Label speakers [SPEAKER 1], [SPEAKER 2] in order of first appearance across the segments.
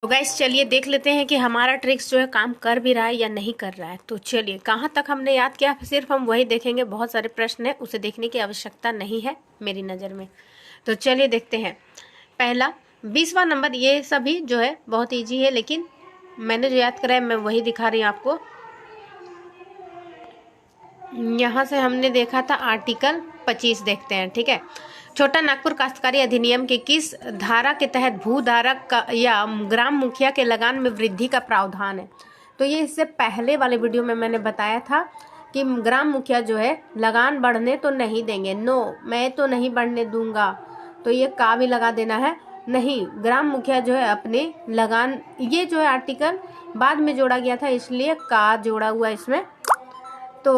[SPEAKER 1] तो गाइस चलिए देख लेते हैं कि हमारा ट्रिक्स जो है काम कर भी रहा है या नहीं कर रहा है। तो चलिए कहाँ तक हमने याद किया, सिर्फ हम वही देखेंगे। बहुत सारे प्रश्न है, उसे देखने की आवश्यकता नहीं है मेरी नज़र में। तो चलिए देखते हैं। पहला 20वां नंबर, ये सभी जो है बहुत ईजी है, लेकिन मैंने जो याद करा है मैं वही दिखा रही हूँ आपको। यहाँ से हमने देखा था आर्टिकल 25, देखते हैं। ठीक है, छोटा नागपुर काश्तकारी अधिनियम की किस धारा के तहत भूधारक का या ग्राम मुखिया के लगान में वृद्धि का प्रावधान है? तो ये इससे पहले वाले वीडियो में मैंने बताया था कि ग्राम मुखिया जो है लगान बढ़ने तो नहीं देंगे। नो, मैं तो नहीं बढ़ने दूंगा। तो ये का भी लगा देना है। नहीं, ग्राम मुखिया जो है अपने लगान, ये जो है आर्टिकल बाद में जोड़ा गया था, इसलिए का जोड़ा हुआ इसमें। तो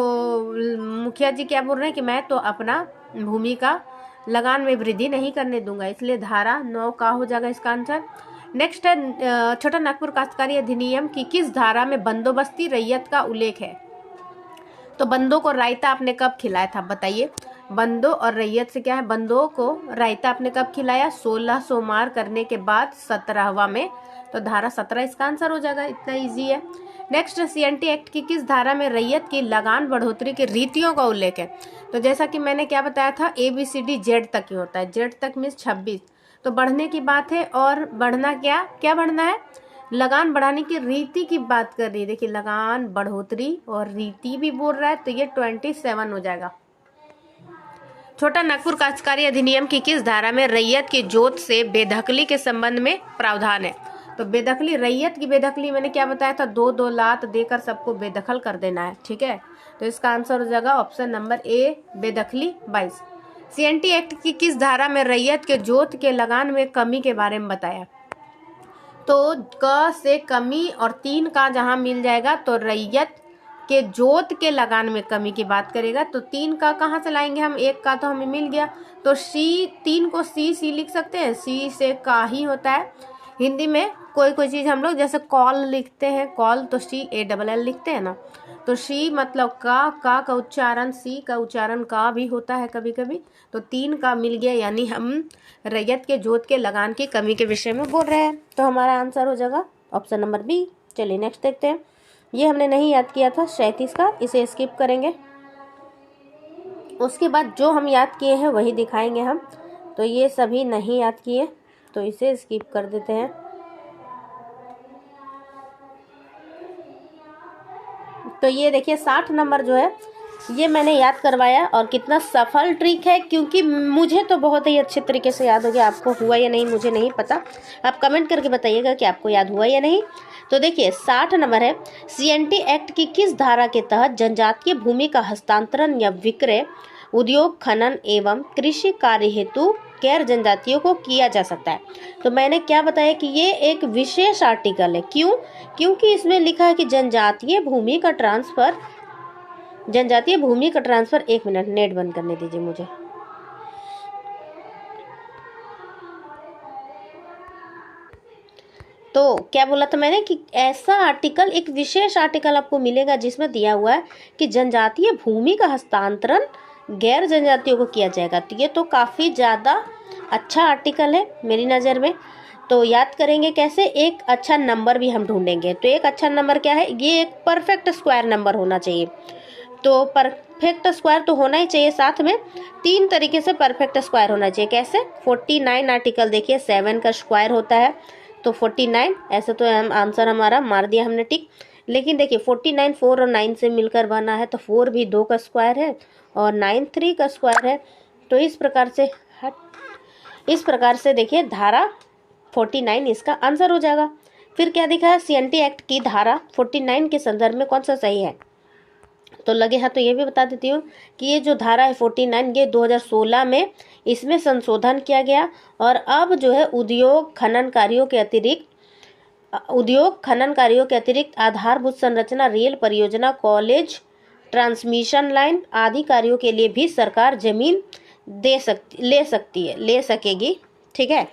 [SPEAKER 1] मुखिया जी क्या बोल रहे हैं कि मैं तो अपना भूमि का लगान में वृद्धि नहीं करने दूंगा, इसलिए धारा 9 का हो जाएगा इसका आंसर। नेक्स्ट है छोटा नागपुर काश्तकारी अधिनियम की किस धारा में बंदोबस्ती रैयत का उल्लेख है? तो बंदों को रायता आपने कब खिलाया था बताइए? बंदों और रैयत से क्या है, बंदों को रायता आपने कब खिलाया? 16 सोमवार करने के बाद 17वां में। तो धारा 17 इसका आंसर हो जाएगा, इतना इजी है। नेक्स्ट, सीएनटी एक्ट की किस धारा में रैयत की लगान बढ़ोतरी की रीतियों का उल्लेख है? तो जैसा कि मैंने क्या बताया था, ABCD Z तक ही होता है। Z तक मीन्स 26। तो बढ़ने की बात है, और बढ़ना क्या क्या बढ़ना है? लगान बढ़ाने की रीति की बात कर रही है। देखिए, लगान बढ़ोतरी और रीति भी बोल रहा है, तो ये 27 हो जाएगा। छोटा नागपुर काश्तकारी अधिनियम की किस धारा में रैयत की जोत से बेदखली के संबंध में प्रावधान है? तो बेदखली, रैयत की बेदखली मैंने क्या बताया था? 2-2 लात देकर सबको बेदखल कर देना है। ठीक है, तो इसका आंसर हो जाएगा ऑप्शन नंबर ए, बेदखली 22। सीएनटी एक्ट की किस धारा में रैयत के जोत के लगान में कमी के बारे में बताया? तो क से कमी और 3 का जहां मिल जाएगा तो रैयत के जोत के लगान में कमी की बात करेगा। तो 3 का कहाँ से लाएंगे हम? 1 का तो हमें मिल गया, तो सी, 3 को सी लिख सकते हैं। सी से का ही होता है। हिंदी में कोई चीज़ हम लोग जैसे कॉल लिखते हैं, कॉल, तो CALL लिखते हैं ना। तो सी मतलब का उच्चारण, सी का उच्चारण का भी होता है कभी कभी। तो 3 का मिल गया, यानी हम रैयत के जोत के लगान की कमी के विषय में बोल रहे हैं। तो हमारा आंसर हो जाएगा ऑप्शन नंबर बी। चलिए नेक्स्ट देखते हैं। ये हमने नहीं याद किया था 37 का, इसे स्किप करेंगे। उसके बाद जो हम याद किए हैं वही दिखाएंगे हम। तो ये सभी नहीं याद किए, तो इसे स्किप कर देते हैं। तो ये देखिए 60 नंबर जो है ये मैंने याद करवाया, और कितना सफल ट्रिक है, क्योंकि मुझे तो बहुत ही अच्छे तरीके से याद हो गया। आपको हुआ या नहीं मुझे नहीं पता, आप कमेंट करके बताइएगा कि आपको याद हुआ या नहीं। तो देखिए 60 नंबर है, सीएनटी एक्ट की किस धारा के तहत जनजातीय भूमि का हस्तांतरण या विक्रय उद्योग, खनन एवं कृषि कार्य हेतु गैर जनजातियों को किया जा सकता है? तो मैंने क्या बताया कि ये एक विशेष आर्टिकल है। क्यों? क्योंकि इसमें लिखा है कि जनजातीय भूमि का ट्रांसफर, एक मिनट, नेट बंद करने दीजिए मुझे। तो क्या बोला था मैंने कि ऐसा आर्टिकल, एक विशेष आर्टिकल आपको मिलेगा जिसमें दिया हुआ है कि जनजातीय भूमि का हस्तांतरण गैर जनजातियों को किया जाएगा। तो ये तो काफ़ी ज़्यादा अच्छा आर्टिकल है मेरी नज़र में। तो याद करेंगे कैसे? एक अच्छा नंबर भी हम ढूंढेंगे। तो एक अच्छा नंबर क्या है? ये एक परफेक्ट स्क्वायर नंबर होना चाहिए। तो परफेक्ट स्क्वायर तो होना ही चाहिए, साथ में 3 तरीके से परफेक्ट स्क्वायर होना चाहिए। कैसे? 49 आर्टिकल देखिए 7 का स्क्वायर होता है, तो 49। ऐसे तो हम आंसर हमारा मार दिया हमने टिक। लेकिन देखिए 49 4 और 9 से मिलकर बना है, तो 4 भी 2 का स्क्वायर है और 9 3 का स्क्वायर है। तो इस प्रकार से देखिए धारा 49 इसका आंसर हो जाएगा। फिर क्या दिखा है? सीएनटी एक्ट की धारा 49 के संदर्भ में कौन सा सही है? तो लगे हाथ तो ये भी बता देती हूँ कि ये जो धारा है 49, ये 2016 में इसमें संशोधन किया गया, और अब जो है उद्योग खनन कार्यों के अतिरिक्त आधारभूत संरचना, रेल परियोजना, कॉलेज, ट्रांसमिशन लाइन आदि कार्यों के लिए भी सरकार जमीन ले सकेगी। ठीक है,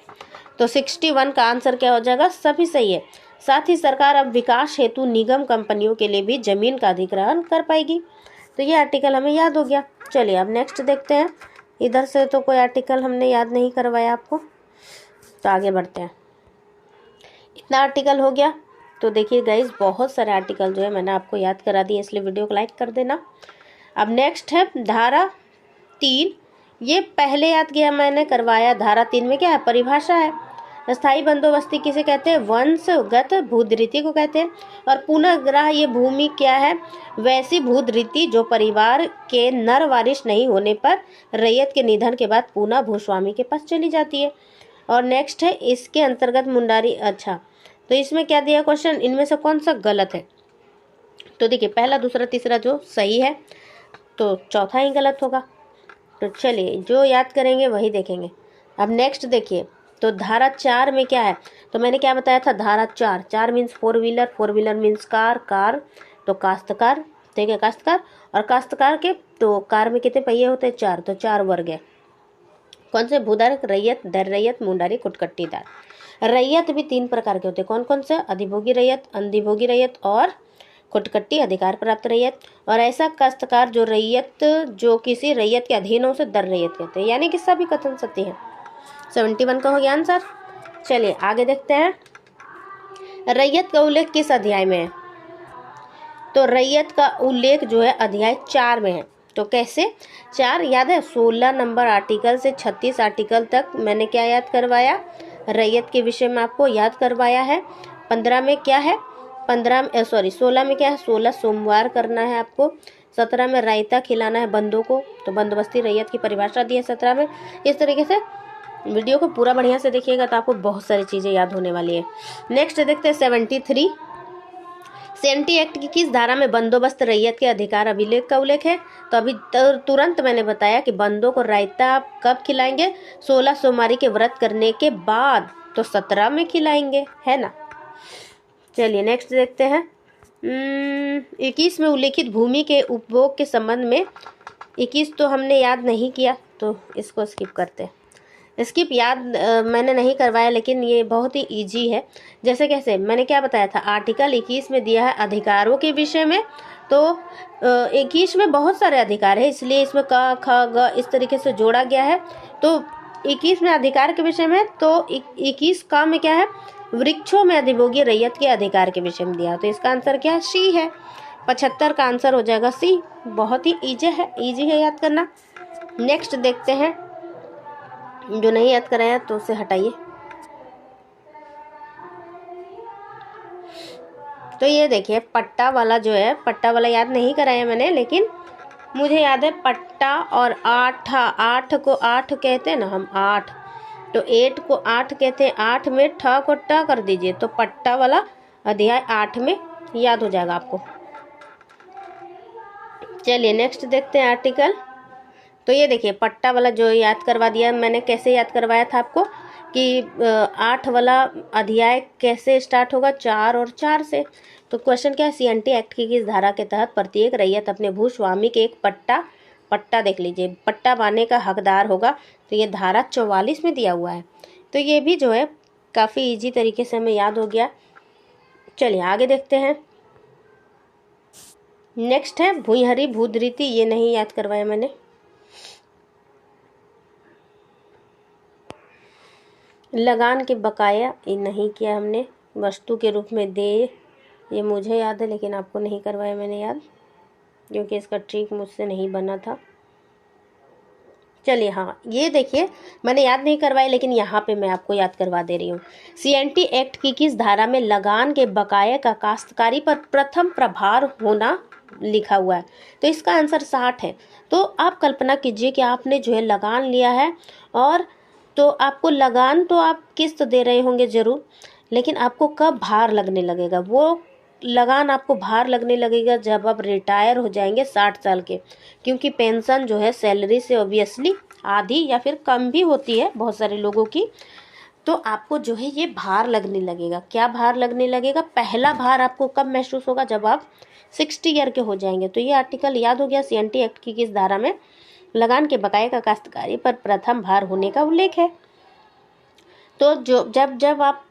[SPEAKER 1] तो 61 का आंसर क्या हो जाएगा? सभी सही है। साथ ही सरकार अब विकास हेतु निगम कंपनियों के लिए भी जमीन का अधिग्रहण कर पाएगी। तो ये आर्टिकल हमें याद हो गया। चलिए अब नेक्स्ट देखते हैं। इधर से तो कोई आर्टिकल हमने याद नहीं करवाया आपको, तो आगे बढ़ते हैं। इतना आर्टिकल हो गया। तो देखिए गाइज, बहुत सारे आर्टिकल जो है मैंने आपको याद करा दिए, इसलिए वीडियो को लाइक कर देना। अब नेक्स्ट है धारा 3। ये पहले याद किया मैंने, करवाया। धारा 3 में क्या है, परिभाषा है। स्थायी बंदोबस्ती किसे कहते हैं, वंशगत भूधृति को कहते हैं। और पुनर्ग्रह ये भूमि क्या है, वैसी भूधृति जो परिवार के नर वारिश नहीं होने पर रैयत के निधन के बाद पुनः भूस्वामी के पास चली जाती है। और नेक्स्ट है इसके अंतर्गत मुंडारी। अच्छा, तो इसमें क्या दिया क्वेश्चन, इनमें से कौन सा गलत है। तो देखिए, पहला दूसरा तीसरा जो सही है, तो चौथा ही गलत होगा। तो चलिए, जो याद करेंगे वही देखेंगे। अब नेक्स्ट देखिए, तो धारा 4 में क्या है, तो मैंने क्या बताया था, धारा 4 means 4 wheeler, 4 wheeler means car, तो काश्तकार, ठीक है, काश्तकार। और काश्तकार के तो कार में कितने पहिए होते हैं, 4, तो 4 वर्ग है। कौन से, भूधारक, रैयत, दर रैयत, मुंडारी, कुटकट्टीदार। रैयत भी 3 प्रकार के होते हैं, कौन कौन से, अधिभोगी रैयत, अंधिभोगी रैयत और कुटकट्टी अधिकार प्राप्त रैयत। और ऐसा काश्तकार जो रैयत, जो किसी रैयत के अधीन हो, उसे दर रैयत कहते हैं, यानी कि सभी कथन सत्य है। 71 का हो गया आंसर। चलिए आगे देखते हैं, रैयत का उल्लेख किस अध्याय में है। तो रैयत का उल्लेख जो है अध्याय 4 में है। तो कैसे, 4 याद है, 16 नंबर आर्टिकल से 36 आर्टिकल तक मैंने क्या याद करवाया, रैयत के विषय में आपको याद करवाया है। 15 में क्या है, 16 में क्या है, 16 सोमवार करना है आपको। 17 में रायता खिलाना है बंदों को, तो बंदोबस्ती रैयत की परिभाषा दी है 17 में। इस तरीके से वीडियो को पूरा बढ़िया से देखिएगा तो आपको बहुत सारी चीज़ें याद होने वाली है। नेक्स्ट देखते हैं 73। सेंटी एक्ट की किस धारा में बंदोबस्त रैयत के अधिकार अभिलेख का उल्लेख है। तो अभी तुरंत मैंने बताया कि बंदों को रायता आप कब खिलाएंगे, 16 सोमवारी के व्रत करने के बाद, तो 17 में खिलाएंगे, है ना। चलिए नेक्स्ट देखते हैं, 21 में उल्लेखित भूमि के उपभोग के संबंध में। 21 तो हमने याद नहीं किया, तो इसको स्किप करते हैं। स्किप याद मैंने नहीं करवाया, लेकिन ये बहुत ही इजी है। जैसे कैसे, मैंने क्या बताया था, आर्टिकल 21 में दिया है अधिकारों के विषय में। तो 21 में बहुत सारे अधिकार है, इसलिए इसमें क, ख, ग इस तरीके से जोड़ा गया है। तो 21 में अधिकार के विषय में, तो 21 का में क्या है, वृक्षों में अधिभोगी रैयत के अधिकार के विषय में दिया। तो इसका आंसर क्या है, सी है। 75 का आंसर हो जाएगा सी। बहुत ही इजी है याद करना। नेक्स्ट देखते हैं, जो नहीं याद कराया तो उसे हटाइए। तो ये देखिए, पट्टा वाला जो है, पट्टा वाला याद नहीं कराया मैंने, लेकिन मुझे याद है पट्टा और 8 को 8 कहते हैं ना हम, 8, तो 8 को 8 कहते हैं। 8 में ठ को ट कर दीजिए, तो पट्टा वाला अध्याय 8 में याद हो जाएगा आपको। चलिए नेक्स्ट देखते हैं आर्टिकल। तो ये देखिए, पट्टा वाला जो याद करवा दिया मैंने, कैसे याद करवाया था आपको कि 8 वाला अध्याय कैसे स्टार्ट होगा, 4 और 4 से। तो क्वेश्चन क्या है, सीएनटी एक्ट की किस धारा के तहत प्रत्येक रैयत अपने भूस्वामी के एक पट्टा देख लीजिए, पट्टा पाने का हकदार होगा। तो ये धारा 44 में दिया हुआ है। तो ये भी जो है काफ़ी इजी तरीके से हमें याद हो गया। चलिए आगे देखते हैं। नेक्स्ट है भूयहरी भूधृति, ये नहीं याद करवाया मैंने। लगान के बकाया, ये नहीं किया हमने। वस्तु के रूप में दे, ये मुझे याद है, लेकिन आपको नहीं करवाया मैंने याद, क्योंकि इसका ट्रिक मुझसे नहीं बना था। चलिए हाँ, ये देखिए, मैंने याद नहीं करवाई, लेकिन यहाँ पे मैं आपको याद करवा दे रही हूँ। सीएनटी एक्ट की किस धारा में लगान के बकाये का काश्तकारी पर प्रथम प्रभार होना लिखा हुआ है। तो इसका आंसर 60 है। तो आप कल्पना कीजिए कि आपने जो है लगान लिया है, और तो आपको लगान तो आप किस्त दे रहे होंगे ज़रूर, लेकिन आपको कब भार लगने लगेगा, वो लगान आपको भार लगने लगेगा जब आप रिटायर हो जाएंगे 60 साल के, क्योंकि पेंशन जो है सैलरी से ऑब्वियसली आधी या फिर कम भी होती है बहुत सारे लोगों की। तो आपको जो है ये भार लगने लगेगा। क्या भार लगने लगेगा, पहला भार आपको कब महसूस होगा, जब आप 60 ईयर के हो जाएंगे। तो ये आर्टिकल याद हो गया, सीएनटी एक्ट की किस धारा में लगान के बकाये का काश्तकारी पर प्रथम भार होने का उल्लेख है। तो जो जब आप,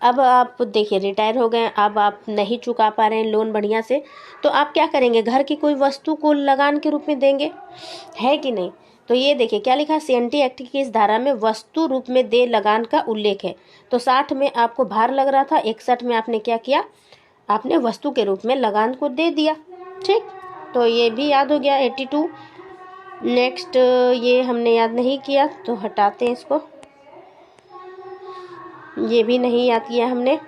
[SPEAKER 1] अब आप देखिए रिटायर हो गए, अब आप नहीं चुका पा रहे हैं लोन बढ़िया से, तो आप क्या करेंगे, घर की कोई वस्तु को लगान के रूप में देंगे, है कि नहीं। तो ये देखिए क्या लिखा है, सीएनटी एक्ट की इस धारा में वस्तु रूप में दे लगान का उल्लेख है। तो 60 में आपको भार लग रहा था, 61 में आपने क्या किया, आपने वस्तु के रूप में लगान को दे दिया। ठीक, तो ये भी याद हो गया 82। नेक्स्ट ये हमने याद नहीं किया तो हटाते हैं इसको, ये भी नहीं याद किया हमने।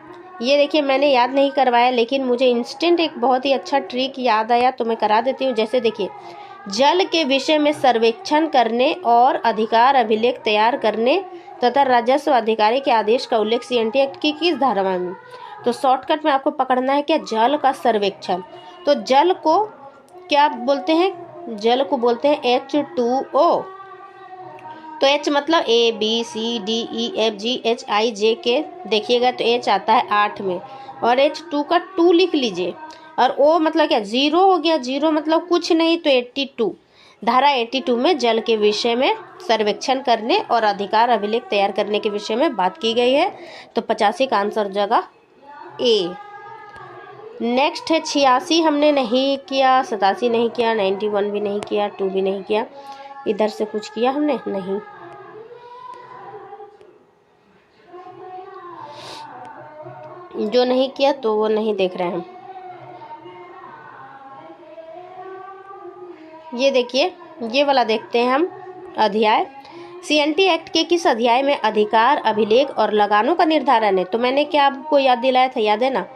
[SPEAKER 1] ये देखिए मैंने याद नहीं करवाया, लेकिन मुझे इंस्टेंट एक बहुत ही अच्छा ट्रिक याद आया तो मैं करा देती हूँ। जैसे देखिए, जल के विषय में सर्वेक्षण करने और अधिकार अभिलेख तैयार करने तथा राजस्व अधिकारी के आदेश का उल्लेख सीएनटी एक्ट की किस धारा में। तो शॉर्टकट में आपको पकड़ना है क्या, जल का सर्वेक्षण। तो जल को क्या बोलते हैं, जल को बोलते हैं H2O। तो H मतलब ABCDEFGHIJK, देखिएगा तो H आता है 8 में, और H2 का 2 लिख लीजिए, और O मतलब क्या, 0 हो गया, 0 मतलब कुछ नहीं, तो 82। धारा 82 में जल के विषय में सर्वेक्षण करने और अधिकार अभिलेख तैयार करने के विषय में बात की गई है। तो 85 का आंसर जगह A। नेक्स्ट है 86 हमने नहीं किया, 87 नहीं किया, 91 भी नहीं किया, 2 भी नहीं किया, इधर से कुछ किया हमने नहीं। जो नहीं किया तो वो नहीं देख रहे हैं हम। ये देखिए, ये वाला देखते हैं हम अध्याय। सीएनटी एक्ट के किस अध्याय में अधिकार अभिलेख और लगानों का निर्धारण है। तो मैंने क्या आपको याद दिलाया था, याद है ना,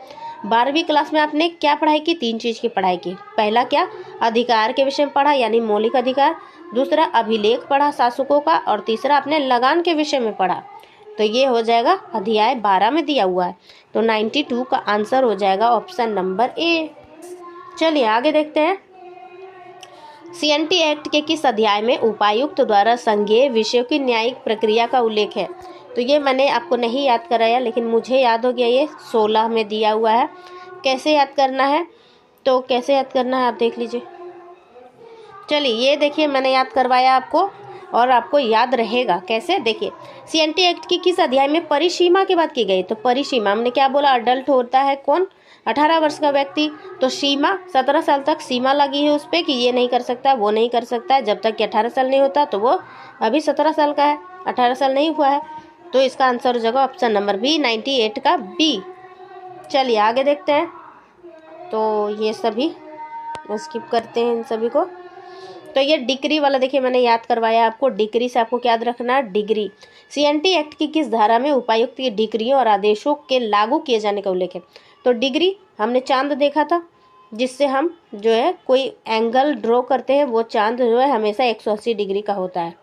[SPEAKER 1] 12वीं क्लास में आपने क्या पढ़ाई की, 3 चीज़ की पढ़ाई की। पहला क्या, अधिकार के विषय में पढ़ा यानी मौलिक अधिकार, दूसरा अभिलेख पढ़ा शासकों का, और तीसरा आपने लगान के विषय में पढ़ा। तो ये हो जाएगा अध्याय 12 में दिया हुआ है। तो 92 का आंसर हो जाएगा ऑप्शन नंबर A। चलिए आगे देखते हैं। सीएनटी एक्ट के किस अध्याय में उपायुक्त द्वारा संज्ञेय विषयों की न्यायिक प्रक्रिया का उल्लेख है। तो ये मैंने आपको नहीं याद कराया, लेकिन मुझे याद हो गया, ये 16 में दिया हुआ है। कैसे याद करना है, तो कैसे याद करना है आप देख लीजिए। चलिए ये देखिए मैंने याद करवाया आपको, और आपको याद रहेगा कैसे। देखिए, सीएनटी एक्ट की किस अध्याय में परिसीमा की बात की गई। तो परिसीमा हमने क्या बोला, अडल्ट होता है कौन, 18 वर्ष का व्यक्ति। तो सीमा 17 साल तक सीमा लगी है उस पर कि ये नहीं कर सकता, वो नहीं कर सकता है, जब तक कि 18 साल नहीं होता। तो वो अभी 17 साल का है, 18 साल नहीं हुआ है। तो इसका आंसर हो जाएगा ऑप्शन नंबर B, 98 का B। चलिए आगे देखते हैं। तो ये सभी स्किप करते हैं इन सभी को। तो ये डिग्री वाला देखिए मैंने याद करवाया आपको। डिग्री से आपको क्या याद रखना है, डिग्री। सीएनटी एक्ट की किस धारा में उपायुक्त की डिग्रियों और आदेशों के लागू किए जाने का उल्लेख है। तो डिग्री हमने चांद देखा था, जिससे हम जो है कोई एंगल ड्रॉ करते हैं, वो चांद जो है हमेशा 180 डिग्री का होता है।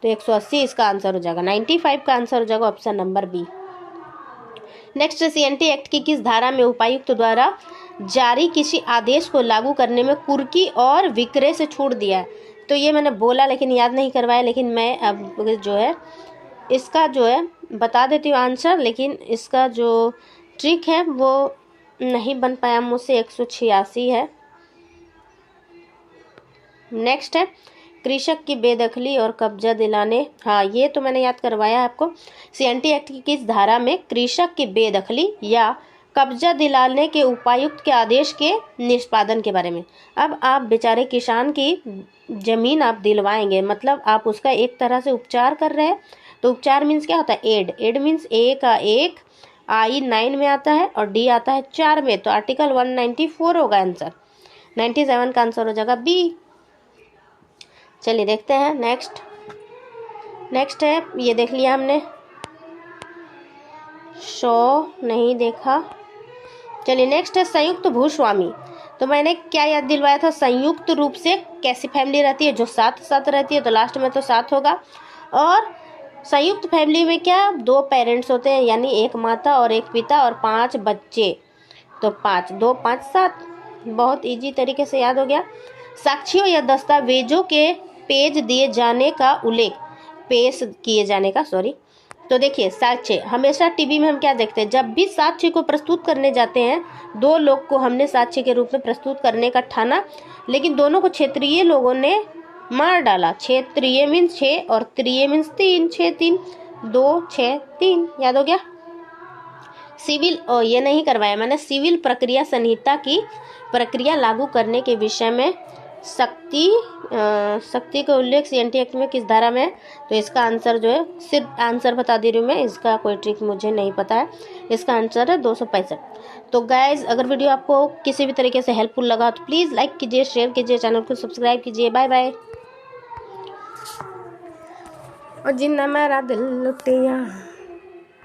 [SPEAKER 1] तो 180 इसका आंसर हो जाएगा। 95 का आंसर हो जाएगा option number B। Next, CNT act की किस धारा में उपायुक्त द्वारा जारी किसी आदेश को लागू करने में कुर्की और विक्रय से छूट दिया है। तो ये मैंने बोला लेकिन याद नहीं करवाया, लेकिन मैं अब जो है इसका जो है बता देती हूँ आंसर, लेकिन इसका जो ट्रिक है वो नहीं बन पाया मुझसे। 186 है। नेक्स्ट है कृषक की बेदखली और कब्जा दिलाने। हाँ ये तो मैंने याद करवाया आपको। सीएनटी एक्ट की किस धारा में कृषक की बेदखली या कब्जा दिलाने के उपायुक्त के आदेश के निष्पादन के बारे में। अब आप बेचारे किसान की जमीन आप दिलवाएंगे, मतलब आप उसका एक तरह से उपचार कर रहे हैं। तो उपचार मीन्स क्या होता है, एड मीन्स A का 1, I 9 में आता है और D आता है 4 में। तो आर्टिकल 194 होगा आंसर। 97 का आंसर हो जाएगा B। चलिए देखते हैं नेक्स्ट है, ये देख लिया हमने, 100 नहीं देखा। चलिए नेक्स्ट है संयुक्त भूस्वामी। तो मैंने क्या याद दिलवाया था, संयुक्त रूप से कैसी फैमिली रहती है, जो साथ रहती है, तो लास्ट में तो 7 होगा। और संयुक्त फैमिली में क्या 2 पेरेंट्स होते हैं, यानी एक माता और एक पिता और 5 बच्चे। तो 5 2 5 7, बहुत इजी तरीके से याद हो गया। साक्ष्यों या दस्तावेजों के पेश किए जाने का तो देखिए साक्ष्य हमेशा टीवी में हम क्या देखते हैं, जब भी साक्ष्य को प्रस्तुत करने जाते हैं, 2 लोग को हमने साक्ष्य के रूप में प्रस्तुत करने का ठाना, लेकिन दोनों को क्षेत्रीय लोगों ने मार डाला। क्षेत्रीय मीन्स 6 और त्रीय मीन्स 3, 6 3 2 6 3, याद हो गया। सिविल ये नहीं करवाया मैंने, सिविल प्रक्रिया संहिता की प्रक्रिया लागू करने के विषय में शक्ति का उल्लेख सीएनटी एक्ट में किस धारा में है? तो इसका आंसर जो है, सिर्फ आंसर बता दे रही हूँ मैं, इसका कोई ट्रिक मुझे नहीं पता है। इसका आंसर है 265। तो गाइज, अगर वीडियो आपको किसी भी तरीके से हेल्पफुल लगा तो प्लीज़ लाइक कीजिए, शेयर कीजिए, चैनल को सब्सक्राइब कीजिए। Bye bye. और जिन्ना मेरा दिल लुटिया।